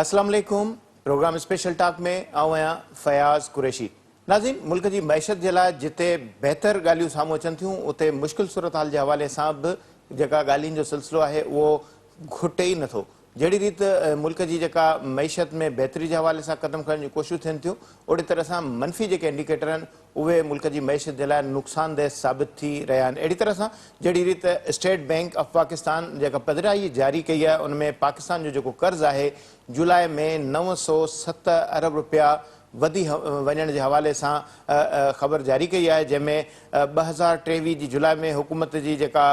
अस्सलाम वालेकुम। Programme special talk में आऊं आहियां फयाज़ कुरैशी। नाज़रीन, मुल्क जी मैशत जे लाइ जिते बहितर ॻाल्हियूं साम्हूं अचनि थियूं उते मुश्किल सूरत हाल जे हवाले सां बि जेका ॻाल्हियुनि जो सिलसिलो आहे उहो घुटे ई नथो। जहिड़ी रीति मुल्क जी जेका मैशत में बहितरी जे हवाले सां क़दम खणण जी कोशिशूं थियनि थियूं, ओड़ी तरह सां मनफ़ी जेके इंडिकेटर आहिनि उहे मुल्क जी मैशत जे लाइ नुक़सानदेह साबित थी रहिया आहिनि। अहिड़ी तरह सां जहिड़ी रीति स्टेट बैंक ऑफ पाकिस्तान जेका पधिराई जारी कई आहे, उन में पाकिस्तान जो जेको कर्ज़ु आहे जुलाई में 907 अरब रुपया वधी वञण जे हवाले सां ख़बर जारी कई आहे, जंहिंमें 2023 जी जुलाई में हुकूमत जी जेका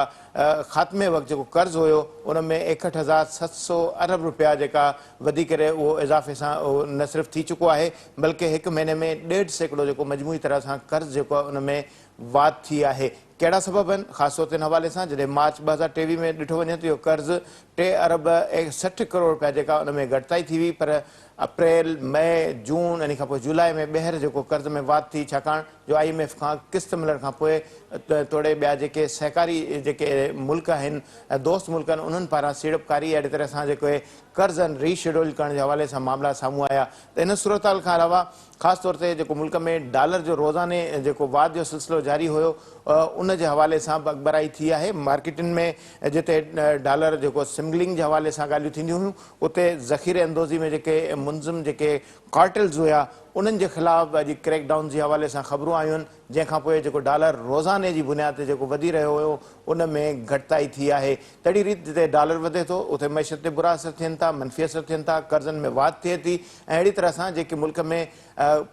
ख़ात्मे वक़्तु जेको कर्ज़ु हुयो उन में 61,700 अरब रुपया जेका वधी करे उहो इज़ाफ़े सां उहो न सिर्फ़ु थी चुको आहे, बल्कि हिकु महीने में 1.5% जेको मजमूई तरह सां कर्ज़ु जेको आहे उन में वाधि थी आहे। कहिड़ा सबब आहिनि? ख़ासि तौर ते हिन हवाले सां जॾहिं मार्च 2023 में ॾिठो वञे त इहो कर्ज़ु 3 अरब 60 करोड़ रुपया जेका उन में घटिताई थी हुई, पर अप्रैल मई जून इन खां पोइ जुलाई में ॿीहर जेको कर्ज़ में वाधि थी, छाकाणि जो IMF खां किस्त मिलण खां पोइ तोड़े ॿिया जेके सहकारी जेके मुल्क आहिनि, दोस्त मुल्क आहिनि, उन्हनि पारां सीड़पकारी अहिड़ी तरह सां जेके कर्ज़ आहिनि रीशेड्यूल करण जे हवाले सां मामला साम्हूं आया। त इन सूरत हाल खां अलावा ख़ासि तौर ते जेको मुल्क में डॉलर जो रोज़ाने जेको वाध जो सिलसिलो जारी हुयो, उन जे हवाले सां बि अॻबराई थी आहे। मार्केटुनि में जिते डॉलर जेको सिमगलिंग जे हवाले सां ॻाल्हियूं थींदियूं हुयूं, उते ज़ख़ीरे अंदोज़ी में जेके मुंज़िम जेके कार्टेल्स हुया उन्हनि जे ख़िलाफ़ अॼु क्रैकडाउन जे हवाले सां ख़बरूं आयूं आहिनि, जंहिंखां पोइ जेको डॉलर रोज़ाने जी बुनियाद ते जेको वधी रहियो हुयो उन में घटिताई थी आहे। तहिड़ी रीति जिते डॉलर वधे थो उते मैशत ते बुरा असर थियनि था, मनफ़ी असर थियनि था, कर्ज़नि में वाधि थिए थी, ऐं अहिड़ी तरह सां जेके मुल्क में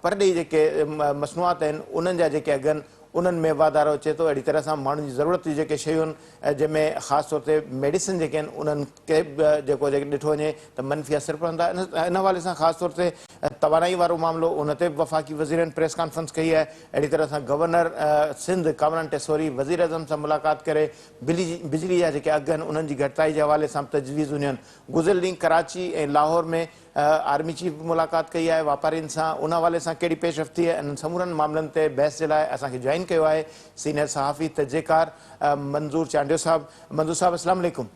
परॾेही जेके मसनूआत आहिनि उन्हनि जा जेके अघ आहिनि उन्हनि में वाधारो अचे थो। अहिड़ी तरह सां माण्हुनि जी ज़रूरत जी जेके शयूं आहिनि, जंहिंमें ख़ासि तौर ते मेडिसिन जेके आहिनि उन्हनि खे बि जेको ॾिठो वञे त मनफ़ी असर पवंदा। इन हवाले सां ख़ासि तौर ते तवानाई वारो मामिलो, उन ते बि वफ़ाक़ी वज़ीरनि प्रेस कॉन्फ्रेंस कई आहे। अहिड़ी तरह सां गवर्नर सिंध कामरान टेसोरी वज़ीर अज़म सां मुलाक़ात करे बिजली जा जेके अघ आहिनि उन्हनि जी घटिताई जे हवाले सां तजवीज़ ॾिनियूं आहिनि। गुज़िरियल ॾींहुं कराची ऐं लाहौर में आर्मी चीफ मुलाक़ात कई आहे वापारियुनि सां, उन हवाले सां कहिड़ी पेशरफ़्ती आहे, इन्हनि समूरनि मामलनि ते बहस जे लाइ असांखे जॉइन कयो आहे सीनियर सहाफ़ी तजज़ेकार मंज़ूर चांडियो साहब। मंज़ूर साहब, अस्सलाम वालेकुम।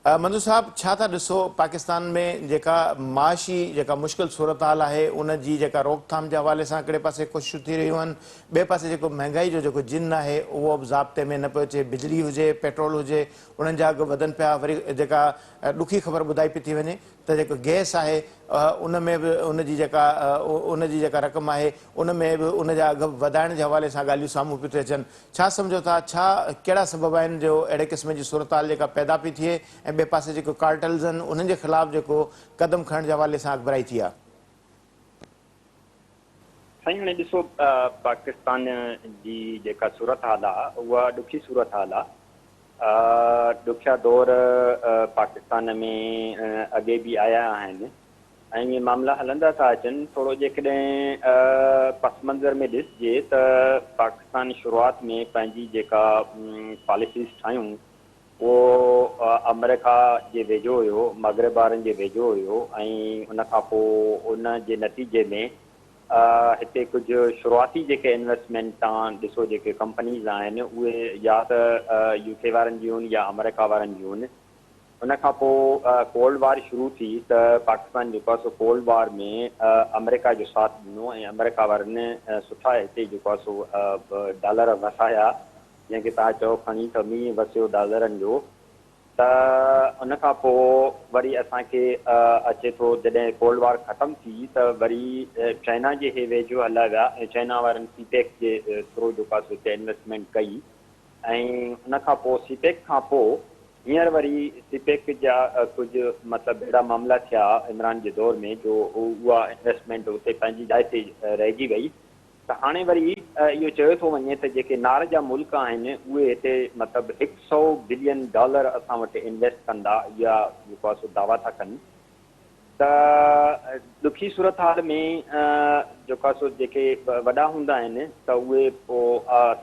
मंज़ूर साहब, छा था ॾिसो पाकिस्तान में जेका माशी जेका मुश्किल सूरत हाल आहे उन जी जेका रोकथाम जे हवाले सां हिकिड़े पासे कोशिशूं थी रहियूं आहिनि, ॿिए पासे जेको महांगाई जो जेको जिन आहे उहो बि ज़ाब्ते में न पियो अचे, बिजली हुजे पेट्रोल हुजे उन्हनि जा अघु वधनि पिया। वरी जेका ॾुखी ख़बर ॿुधाई पई थी वञे त जेको गैस आहे उन में बि उनजी जेका रक़म आहे उन में बि उन जा अघु वधाइण जे हवाले सां ॻाल्हियूं साम्हूं पियूं थी अचनि। छा सम्झो था, छा कहिड़ा सबब आहिनि जो अहिड़े क़िस्म जी सूरत हाल जेका पैदा पई थिए, ऐं ॿिए पासे जेको कार्टल्स आहिनि उन्हनि जे ख़िलाफ़ जेको क़दम खणण जे हवाले सां अॻबराई थी आहे? साईं, हाणे ॾिसो, पाकिस्तान जी जेका सूरत हाल आहे उहा ॾुखी सूरत हाल आहे। ॾुखिया दौर पाकिस्तान में अॻे बि आया आहिनि ऐं इहे मामला हलंदा था अचनि। थोरो जेकॾहिं पस मंज़र में ॾिसजे त पाकिस्तान शुरूआति में पंहिंजी जेका पॉलिसीज़ ठाहियूं उहो अमेरिका जे वेझो हुयो, मगरब वारनि जे वेझो हुयो, ऐं उन खां पोइ उन जे नतीजे में हिते कुझु शुरूआती जेके इन्वेस्टमेंट तव्हां ॾिसो जेके कंपनीज़ आहिनि उहे या त UK वारनि जूं आहिनि या अमेरिका वारनि जूं आहिनि। उन खां पोइ कोल्ड वार शुरू थी त पाकिस्तान जेको आहे सो कोल्ड वार में अमेरिका जो साथ ॾिनो ऐं अमेरिका वारनि सुठा हिते जेको आहे सो डॉलर वसाया, जंहिंखे तव्हां चओ खणी त मींहुं वसियो डॉलरनि जो। त उन खां पोइ वरी असांखे अचे थो जॾहिं कोल्ड वार ख़तमु थी त वरी चाइना जे हे वेझो हलिया विया ऐं चाइना वारनि सीपेक जे थ्रू जेको आहे सो हिते इन्वेस्टमेंट कई। ऐं उन खां पोइ सीपेक खां पोइ हींअर वरी सीपेक जा कुझु मतिलबु अहिड़ा मामला थिया इमरान जे दौर में जो उहा इन्वेस्टमेंट उते पंहिंजी जाइ ते रहिजी वई। त हाणे वरी इहो चयो थो वञे त जेके नार जा मुल्क आहिनि उहे हिते मतिलबु $100 बिलियन असां वटि इन्वेस्ट कंदा, इहा जेको आहे सो दावा था कनि। त ॾुखी सूरत हाल में जेको आहे सो जेके वॾा हूंदा आहिनि त उहे पोइ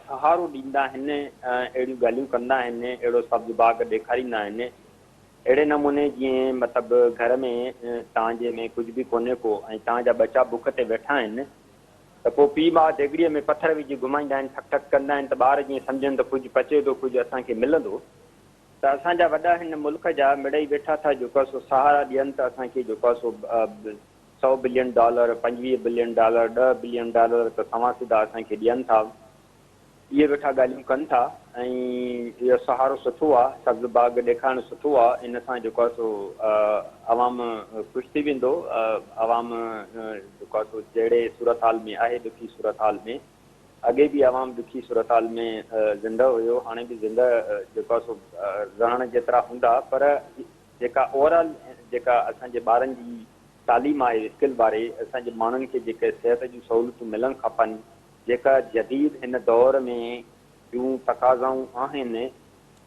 सहारो ॾींदा आहिनि, अहिड़ियूं ॻाल्हियूं कंदा आहिनि, अहिड़ो सब्ज़ बाग़ ॾेखारींदा आहिनि। अहिड़े नमूने जीअं मतिलबु घर में तव्हांजे में कुझु बि कोन्हे को ऐं तव्हांजा बचा बुख ते वेठा आहिनि त पोइ पीउ माउ देगिड़ीअ में पथर विझी घुमाईंदा आहिनि, ठक ठक कंदा आहिनि त ॿार जीअं सम्झनि त कुझु पचे थो, कुझु असांखे मिलंदो। त असांजा वॾा हिन मुल्क जा मिड़ई वेठा था जेको आहे सो सहारा ॾियनि त असांखे जेको आहे सो $100 बिलियन, $25 बिलियन, $10 बिलियन त तव्हां सिधा असांखे ॾियनि था। इहे वेठा ॻाल्हियूं कनि था ऐं इहो सहारो सुठो आहे, सब्ज़ बाग़ ॾेखारणु सुठो आहे। इन सां जेको आहे सो अवाम ख़ुशि थी वेंदो। अवाम जेको आहे सो जहिड़े सूरत हाल में आहे, ॾुखी सूरत हाल में, अॻे बि अवाम ॾुखी सूरत हाल में ज़िंदा हुयो, हाणे बि ज़िंदा जेको आहे सो रहण जेतिरा हूंदा, पर जेका ओवरऑल जेका असांजे ॿारनि जी तालीम आहे, स्किल वारे असांजे माण्हुनि खे जेके सिहत जूं सहूलियतूं मिलणु खपनि, जेका जदीद हिन दौर में जूं तक़ाज़ाऊं आहिनि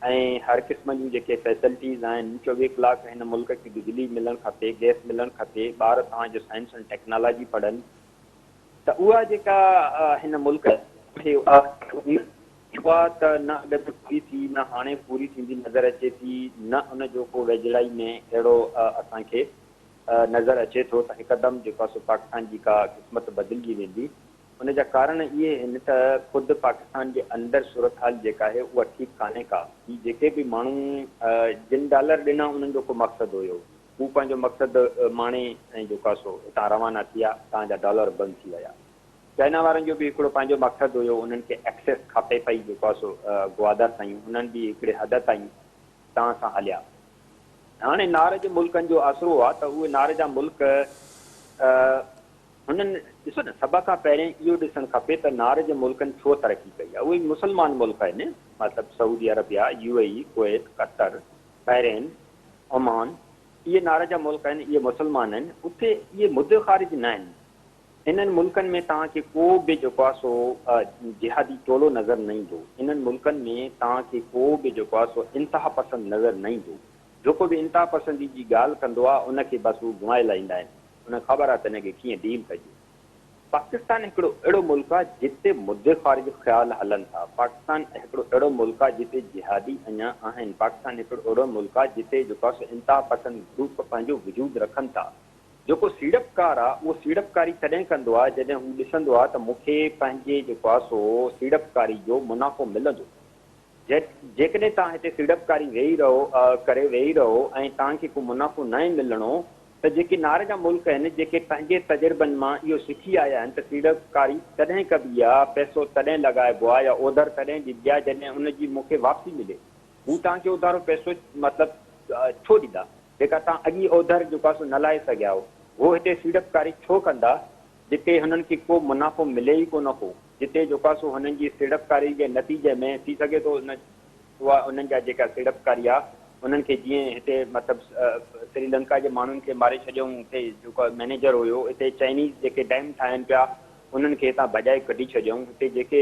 ऐं हर क़िस्म जूं जेके फैसिलिटीज़ आहिनि, 24 कलाक हिन मुल्क खे बिजली मिलणु खपे, गैस मिलणु खपे, ॿार तव्हांजो साइंस एंड टेक्नोलॉजी पढ़नि, त उहा जेका हिन मुल्क उहा त न अॻे पूरी थी, न हाणे पूरी थींदी नज़र अचे थी, न उन जो को वेझड़ाई में अहिड़ो असांखे नज़र अचे थो त हिकदमि जेको आहे सो पाकिस्तान जी का क़िस्मत बदिलिजी वेंदी। उन जा कारण इहे आहिनि त ख़ुदि पाकिस्तान जे अंदरि सूरत हाल जेका आहे उहा ठीकु कान्हे का। ही जेके बि माण्हू जिन डॉलर ॾिना उन्हनि जो को मक़सदु हुयो, हू पंहिंजो मक़सदु माणे ऐं जेको आहे सो हितां रवाना थी विया, तव्हांजा डॉलर बंदि थी विया। चाइना वारनि जो बि हिकिड़ो पंहिंजो मक़सदु हुयो, उन्हनि खे एक्सेस खपे पई जेको आहे सो ग्वादर ताईं, उन्हनि बि हिकिड़े हद ताईं तव्हां सां हलिया। हाणे नार जे मुल्कनि जो आसिरो आहे त उहे नार जा मुल्क हुननि ॾिसो न, सभ खां पहिरियों इहो ॾिसणु खपे त नार जे मुल्कनि छो तरक़ी कई आहे। उहे मुस्लमान मुल्क आहिनि, मतिलबु Saudi Arabia, UAE, Kuwait, Qatar, Bahrain, Oman, इहे नार जा मुल्क आहिनि, इहे मुस्लमान आहिनि। उते इहे मुद्दे ख़ारिज न आहिनि। इन्हनि मुल्कनि में तव्हांखे को बि जेको आहे सो जिहादी टोलो नज़र न ईंदो। इन्हनि मुल्कनि में तव्हांखे को बि जेको आहे सो इंतिहा पसंदि नज़र न ईंदो। जेको बि इंतिहा पसंदी जी ॻाल्हि कंदो आहे उनखे बसि हू घुमाए लाहींदा आहिनि, उन ख़बर आहे त हिनखे कीअं डील कजे। पाकिस्तान हिकिड़ो अहिड़ो मुल्क आहे जिते मुद्दे ख़ारिज ख़्याल हलनि था। पाकिस्तान हिकिड़ो अहिड़ो मुल्क आहे जिते जिहादी अञा आहिनि। पाकिस्तान हिकिड़ो अहिड़ो मुल्क आहे जिते जेको आहे सो इंतिहा पसंद ग्रुप पंहिंजो वजूद रखनि था। जेको सीड़पकार आहे उहो सीड़पकारी तॾहिं कंदो आहे जॾहिं हू ॾिसंदो आहे त मूंखे पंहिंजे जेको आहे सो सीड़पकारी जो मुनाफ़ो मिलंदो। जेकॾहिं तव्हां हिते सीड़पकारी करे वेही रहो ऐं तव्हांखे को मुनाफ़ो न मिलणो, त जेके नार जा मुल्क आहिनि जेके पंहिंजे तजुर्बनि मां इहो सिखी आया आहिनि त सीड़पकारी तॾहिं कबी आहे, पैसो तॾहिं लॻाइबो आहे या ओधर तॾहिं ॾिबी आहे जॾहिं उनजी मूंखे वापसी मिले। हू तव्हांखे उधारो पैसो मतिलबु छो ॾींदा जेका तव्हां अॻी ओधर जेको आहे सो न लाहे सघिया हो। उहो हिते सीड़पकारी छो कंदा जिते हुननि खे को मुनाफ़ो मिले ई कोन को, जिते जेको आहे सो हुननि जी सीड़पकारी जे नतीजे में थी सघे थो उहा उन्हनि जा जेका सीड़पकारी आहे उन्हनि खे जीअं हिते मतिलबु श्रीलंका जे माण्हुनि खे मारे छॾियऊं। हिते जेको मैनेजर हुयो, हिते चाइनीज़ जेके डैम ठाहिनि पिया उन्हनि खे हितां भॼाए कढी छॾियऊं। हिते जेके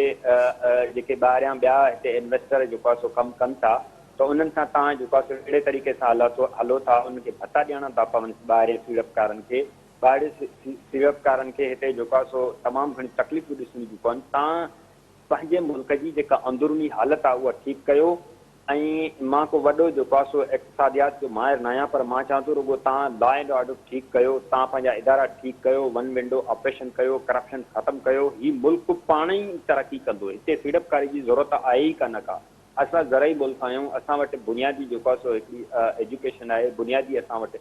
ॿाहिरियां ॿिया हिते इन्वेस्टर जेको आहे सो कमु कनि था त उन्हनि सां तव्हां जेको आहे सो अहिड़े तरीक़े सां हलो था, उनखे भत्ता ॾियणा था पवनि ॿाहिरि सीड़पकारनि खे। ॿाहिरि सीड़पकारनि खे हिते जेको आहे सो तमामु घणी तकलीफ़ूं ॾिसणी थियूं पवनि। तव्हां पंहिंजे मुल्क जी जेका अंदरूनी हालत आहे उहा ठीकु कयो। ऐं मां को वॾो जेको आहे सो इक़्तिसादियात जो माहिर न आहियां, पर मां चवां थो रुॻो तव्हां लॉ एंड ऑर्डर ठीकु कयो, तव्हां पंहिंजा इदारा ठीकु कयो, वन विंडो ऑपरेशन कयो, करप्शन ख़तमु कयो, हीउ मुल्क पाण ई तरक़ी कंदो। हिते सीड़पकारी जी ज़रूरत आहे ई कान का। असां ज़रई मुल्क आहियूं, असां वटि बुनियादी जेको आहे सो हिकिड़ी एजुकेशन आहे, बुनियादी असां वटि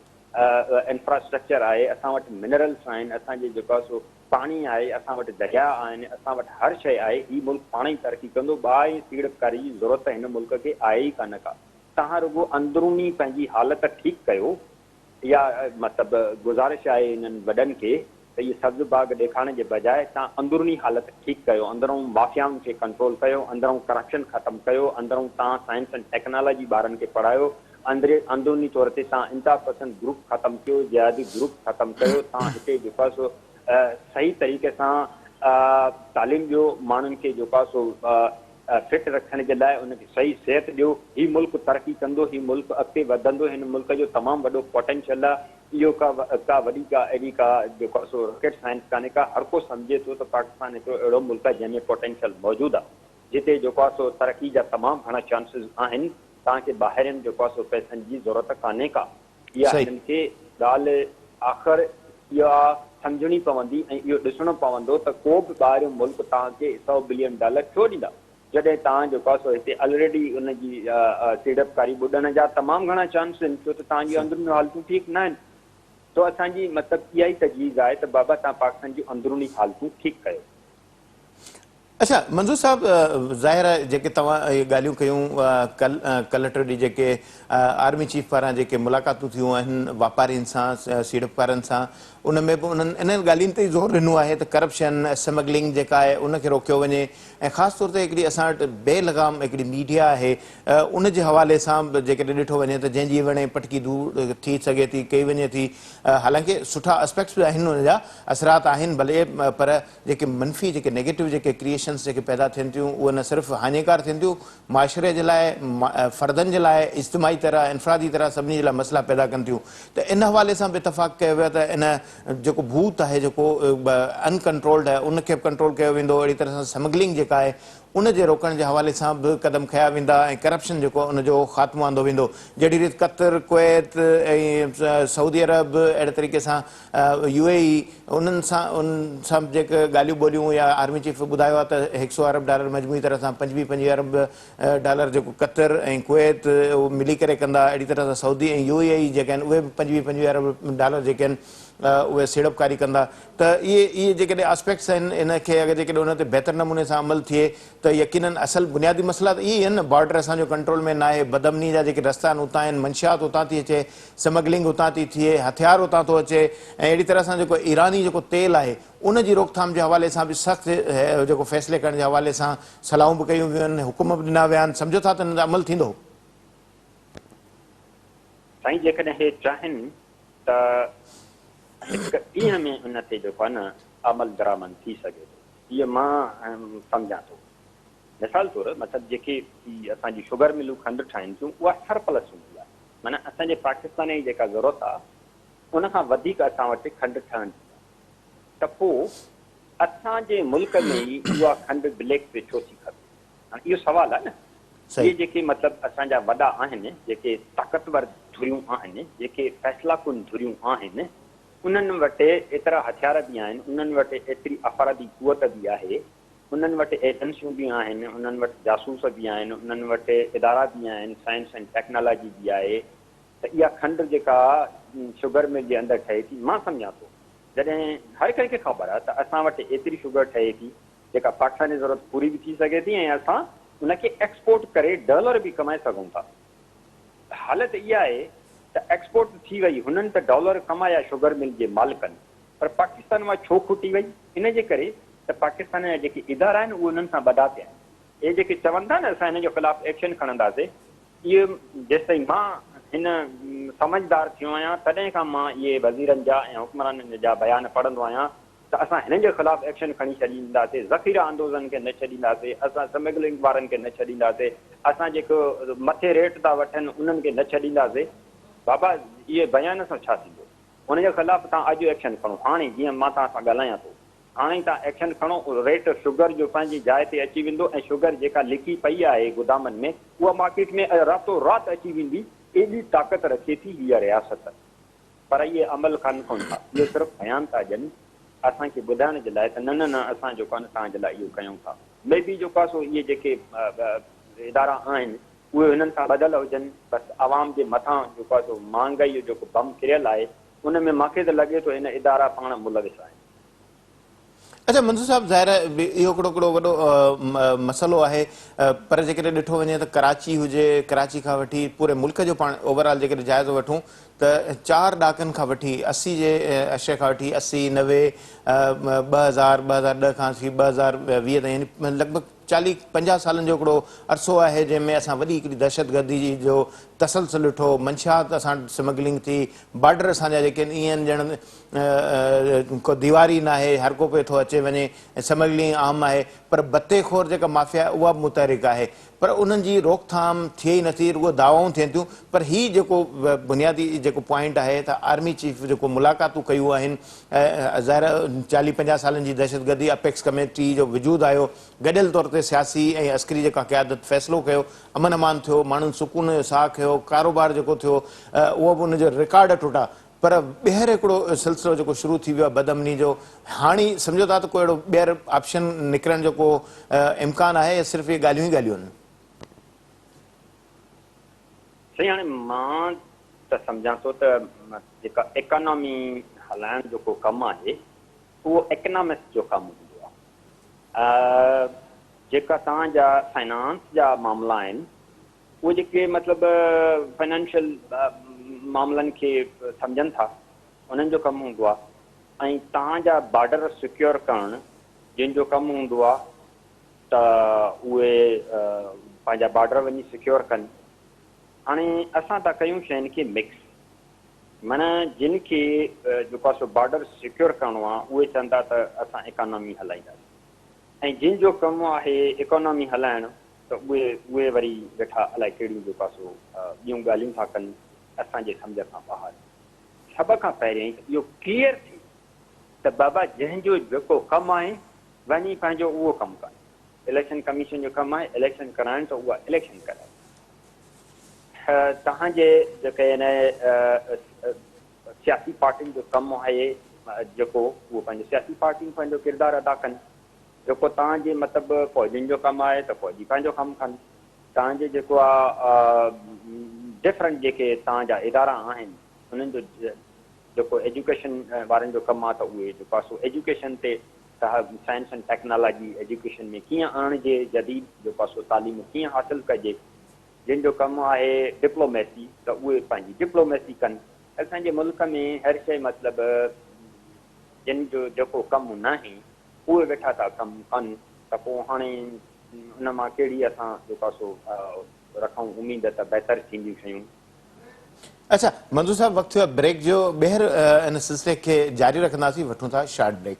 इंफ्रास्ट्रक्चर आहे, असां वटि मिनरल्स आहिनि, असांजे जेको आहे सो पाणी आहे, असां वटि दरिया आहिनि, असां वटि हर शइ आहे। हीउ मुल्क पाण ई तरक़ी कंदो। ॿाहिरि सीड़पकारी जी ज़रूरत हिन मुल्क खे आहे ई कान का। तव्हां रुॻो अंदरूनी पंहिंजी हालत ठीकु कयो। इहा मतिलबु गुज़ारिश आहे हिननि वॾनि खे त इहे सब्ज़ बाग़ ॾेखारण जे बजाए तव्हां अंदरूनी हालत ठीकु कयो, अंदरूं माफ़ियाउनि खे कंट्रोल कयो, अंदरूं करप्शन ख़तमु कयो, अंदरूं तव्हां साइंस एंड टेक्नोलॉजी ॿारनि खे पढ़ायो, अंदरूनी तौर ते तव्हां इंतिहा पसंद ग्रुप ख़तमु कयो, जिहादी ग्रुप ख़तमु कयो। तव्हां हिते जेको आहे सो सही तरीक़े सां तालीम ॾियो माण्हुनि खे, जेको आहे सो फिट रखण जे लाइ उनखे सही सिहत ॾियो। हीउ मुल्क तरक़ी कंदो, हीउ मुल्क अॻिते वधंदो। हिन मुल्क जो तमामु वॾो पोटेंशियल आहे। इहो का वॾी का अहिड़ी का जेको आहे सो रॉकेट साइंस कान्हे का। हर को सम्झे थो त पाकिस्तान हिकिड़ो अहिड़ो मुल्क आहे जंहिंमें पोटेंशियल मौजूदु आहे, जिते जेको आहे सो तरक़ी जा तमामु घणा चांसिस आहिनि। तव्हांखे ॿाहिरिनि जेको आहे सो पैसनि जी ज़रूरत कान्हे का। इहा हिननि खे ॻाल्हि आख़िर इहा सम्झणी पवंदी ऐं इहो ॾिसणो पवंदो त को बि ॿाहिरियों मुल्क तव्हांखे $100 बिलियन छो ॾींदा। जॾहिं तव्हां जेको आहे सो हिते ऑलरेडी उनजी सीड़पकारी ॿुॾण जा तमामु घणा चांस आहिनि, छो त तव्हांजी अंदरूनी हालतूं ठीकु न आहिनि। तो असांजी मतिलबु इहा ई तजवीज़ आहे त बाबा तव्हां पाकिस्तान जी अंदरूनी हालतूं ठीकु कयो। अच्छा मंजूर साहब, ज़ाहिर आहे जेके तव्हां इहे ॻाल्हियूं कयूं, कल टे ॾींहं जेके आर्मी चीफ पारां जेके मुलाक़ातूं थियूं आहिनि वापारियुनि सां, सीड़पकारनि सां, उन में बि उन्हनि इन्हनि ॻाल्हियुनि ते ज़ोर ॾिनो आहे त करप्शन स्मगलिंग जेका आहे उनखे रोकियो वञे। ऐं ख़ासि तौर ते हिकिड़ी असां वटि बेलगाम हिकिड़ी मीडिया आहे, उन जे हवाले सां बि जेकॾहिं ॾिठो वञे त जंहिंजी वणे पटकी दूर थी सघे थी, कई वञे थी। हालांकि सुठा एस्पेक्ट्स बि आहिनि, हुनजा असरात आहिनि भले, पर जेके मनफ़ी जेके नेगेटिव जेके क्रिएशन्स जेके पैदा थियनि थियूं उहे न सिर्फ़ु हानिकार थियनि थियूं माशरे जे लाइ, फ़र्दनि जे लाइ, इज्तिमाही तरह, इनफ़रादी तरह सभिनी जे लाइ मसइला पैदा कनि थियूं। त इन हवाले सां बि इतफ़ाक़ कयो वियो त इन जेको भूत आहे, जेको अनकंट्रोल्ड आहे, उनखे बि कंट्रोल कयो वेंदो। अहिड़ी तरह सां स्मगलिंग जेका आहे उन जे रोकण जे हवाले सां बि क़दम खंया वेंदा ऐं करप्शन जेको आहे उनजो ख़ात्मो आंदो वेंदो। जहिड़ी रीति क़तर, कुवैत ऐं सऊदी अरब, अहिड़े तरीक़े सां UAE, उन्हनि सां जेके ॻाल्हियूं ॿोलियूं या आर्मी चीफ ॿुधायो आहे त $100 अरब मजमूई तरह सां 25 अरब जेको क़तर ऐं कुवैत उहे मिली करे कंदा। अहिड़ी तरह सां सऊदी ऐं UAE जेके आहिनि उहे बि 25 अरब जेके आहिनि उहे सीड़पकारी कंदा। त इहे जेकॾहिं आस्पेक्ट्स आहिनि, इनखे अगरि जेकॾहिं उन ते बहितर नमूने सां अमल थिए त यकीनन असल बुनियादी मसइला त इहे ई आहिनि न। बॉर्डर असांजो कंट्रोल में न आहे, बदअमनी जा जेके रस्ता आहिनि उतां आहिनि, मंशियात उतां थी अचे, स्मगलिंग उतां थी थिए, हथियार उतां थो अचे। ऐं अहिड़ी तरह सां जेको ईरानी जेको तेल आहे उन जी रोकथाम जे हवाले सां बि सख़्तु जेको फ़ैसिले करण जे हवाले सां सलाहूं बि कयूं वियूं आहिनि, हुकुम बि ॾिना विया आहिनि। सम्झो था त हिन जो अमल थींदो? साईं जेकॾहिं हे चाहिनि त हिकु ॾींहं में उन ते जेको आहे न अमल दरामद थी सघे थो, इहो मां सम्झां थो। मिसाल तौरु मतिलबु जेके असांजी शुगर मिलूं खंडु ठाहिनि थियूं उहा सरप्लस हूंदी आहे, माना असांजे पाकिस्तान जी जेका ज़रूरत आहे उन खां वधीक असां वटि खंडु ठहंदी आहे। त पोइ असांजे मुल्क में ई उहा खंडु ब्लैक ते छो थी खपे? हाणे इहो सुवालु आहे न। इहे जेके मतिलबु असांजा वॾा आहिनि, जेके ताक़तवर धुरियूं आहिनि, जेके फ़ैसिला कुन धुरियूं आहिनि, उन्हनि वटि एतिरा हथियार बि आहिनि, उन्हनि वटि एतिरी अफ़रादी क़ुवत बि आहे, उन्हनि वटि एजेंसियूं बि आहिनि, उन्हनि वटि जासूस बि आहिनि, उन्हनि वटि इदारा बि आहिनि, साइंस एंड टेक्नोलॉजी बि आहे। त इहा खंडु जेका शुगर मिल जे अंदरि ठहे थी, मां सम्झां थो जॾहिं हर कंहिंखे ख़बर आहे त असां वटि एतिरी शुगर ठहे थी जेका पाकिस्तान जी ज़रूरत पूरी बि थी सघे थी ऐं असां उनखे एक्सपोर्ट करे डॉलर बि कमाए सघूं था। हालति इहा आहे त एक्सपोर्ट थी वई, हुननि त डॉलर कमाया शुगर मिल जे मालिकनि, पर पाकिस्तान मां छो खुटी वई? इन जे करे त पाकिस्तान जा जेके इदारा आहिनि उहे उन्हनि सां बदा थिया आहिनि। इहे जेके चवनि था न असां हिन जे ख़िलाफ़ु एक्शन खणंदासीं, इहे जेसिताईं मां हिन समझदार थियो आहियां तॾहिं खां मां इहे वज़ीरनि जा ऐं हुक्मराननि जा बयान पढ़ंदो आहियां त असां हिननि जे ख़िलाफ़ु एक्शन खणी छॾींदासीं, ज़ख़ीरा अंदोज़नि खे न छॾींदासीं, असां स्मगलिंग वारनि खे न छॾींदासीं, असां जेको मथे रेट था वठनि उन्हनि खे न छॾींदासीं। बाबा इहे बयान सां छा थींदो? उनजे ख़िलाफ़ु तव्हां अॼु एक्शन खणो। हाणे जीअं मां तव्हां सां ॻाल्हायां थो, हाणे तव्हां एक्शन खणो, रेट शुगर जो पंहिंजी जाइ ते अची वेंदो ऐं शुगर जेका लिकी पई आहे गोदामनि में उहा मार्केट में रातो राति अची वेंदी। एॾी ताक़त रखे थी हीअ रियासत, पर इहे अमल कान कनि था, इहो सिर्फ़ु बयान था ॾियनि असांखे ॿुधाइण जे लाइ त न न न असां जेको आहे न तव्हांजे लाइ इहो कयूं था। मे बी जेको आहे सो इहे जेके इदारा आहिनि उहे हिननि सां ॿधल हुजनि, बसि आवाम जे मथां जेको आहे सो महांगाई जो जेको बम किरियल आहे उन में मूंखे त लॻे थो हिन इदारा पाण मुलविस आहिनि। अच्छा मंजूर साहब, ज़ाहिर आहे इहो हिकिड़ो वॾो मसइलो आहे, पर जेकॾहिं ॾिठो वञे त कराची हुजे, कराची खां वठी पूरे मुल्क जो पाण ओवरऑल जेकॾहिं जाइज़ो वठूं त 4 ॾहाकनि खां वठी 80 जे अशे खां वठी 80, 90, 2000, 2010 खां वठी 2020 ताईं, यानी लॻभॻि 40-50 सालनि जो हिकिड़ो अरसो आहे जंहिंमें असां वॾी हिकिड़ी दहशतगर्दी जो तसलसल ॾिठो, मंशियात असां स्मगलिंग थी, बॉर्डर असांजा जेके आहिनि ईअं ॼण को दीवारी न आहे, हर को पियो थो अचे वञे, ऐं स्मगलिंग आम आहे, पर बत्तेखोर जेका माफ़िया आहे उहा बि मुतहरिक आहे, पर उन्हनि जी रोकथाम थिए ई नथी, रुॻो दावाऊं थियनि थियूं। पर हीउ जेको बुनियादी जेको पॉइंट आहे त आर्मी चीफ जेको मुलाक़ातूं कयूं आहिनि, ज़ाहिर 40-50 सालनि जी दहशतगर्दी, अपेक्स कमेटी जो वजूदु आयो, गॾियल तौर ते सियासी ऐं अस्करी जेका क़यादत फ़ैसिलो कयो, अमन अमान थियो, माण्हुनि सुकून जो साह खयो, कारोबार जेको थियो उहो बि उनजो रिकॉर्ड टुटा, पर ॿीहर हिकिड़ो सिलसिलो जेको शुरू थी वियो आहे बदअमनी जो, हाणे सम्झो था त कोई अहिड़ो ॿीहर ऑप्शन निकिरण जो को इम्कानु आहे या सिर्फ़ु इहे ॻाल्हियूं ई ॻाल्हियूं आहिनि? सही, हाणे मां त सम्झां थो त जेका इकोनॉमी हलाइण जो को कमु आहे उहो इकनॉमिक्स जो कमु हूंदो आहे। जेका तव्हांजा फाइनेंस जा मामला आहिनि उहे जेके मतिलबु फाइनेंशियल मामलनि खे सम्झनि था उन्हनि जो कमु हूंदो आहे। ऐं तव्हांजा बॉर्डर सिक्योर करणु जिन जो कमु हूंदो आहे त उहे पंहिंजा बॉर्डर वञी सिक्योर कनि। हाणे असां था कयूं शयुनि खे मिक्स, माना जिन खे जेको आहे सो बॉर्डर सिक्योर करिणो आहे उहे चवंदा त असां इकोनॉमी हलाईंदासीं, ऐं जिन जो कमु आहे इकोनॉमी हलाइणु त उहे वरी वेठा अलाए कहिड़ियूं जेको आहे सो ॿियूं ॻाल्हियूं था कनि असांजे सम्झ खां ॿाहिरि। सभ खां पहिरियों इहो क्लियर थी त बाबा जंहिंजो जेको कमु आहे वञी पंहिंजो उहो कमु कनि। इलेक्शन कमीशन जो कमु आहे इलेक्शन कराइणु त उहा इलेक्शन कराए। तव्हांजे जेके आहिनि सियासी पार्टियुनि जो कमु आहे जेको उहो पंहिंजो सियासी पार्टियूं पंहिंजो किरदारु अदा कनि। जेको तव्हांजे मतिलबु फ़ौजियुनि जो कमु आहे त फ़ौजी पंहिंजो कमु कनि। तव्हांजे जेको आहे डिफरेंट जेके तव्हांजा इदारा आहिनि उन्हनि जो जेको एजुकेशन वारनि जो कमु आहे त उहे जेको आहे सो एजुकेशन ते साइंस एंड टेक्नोलॉजी एजुकेशन में कीअं आणिजे, जदीद जेको आहे सो तालीम कीअं हासिलु कजे। जिन जो कमु आहे डिप्लोमेसी त उहे पंहिंजी डिप्लोमेसी कनि। असांजे मुल्क में हर शइ मतिलबु जिन जो जेको कमु न आहे उहे वेठा था कमु कनि त पोइ हाणे उन मां कहिड़ी असां जेको आहे सो रखूं उमेद त बहितर थींदियूं शयूं। अच्छा मंजूर साहब, वक़्तु थियो आहे ब्रेक जो, ॿीहर इन सिलसिले खे जारी रखंदासीं, वठूं था शॉर्ट ब्रेक।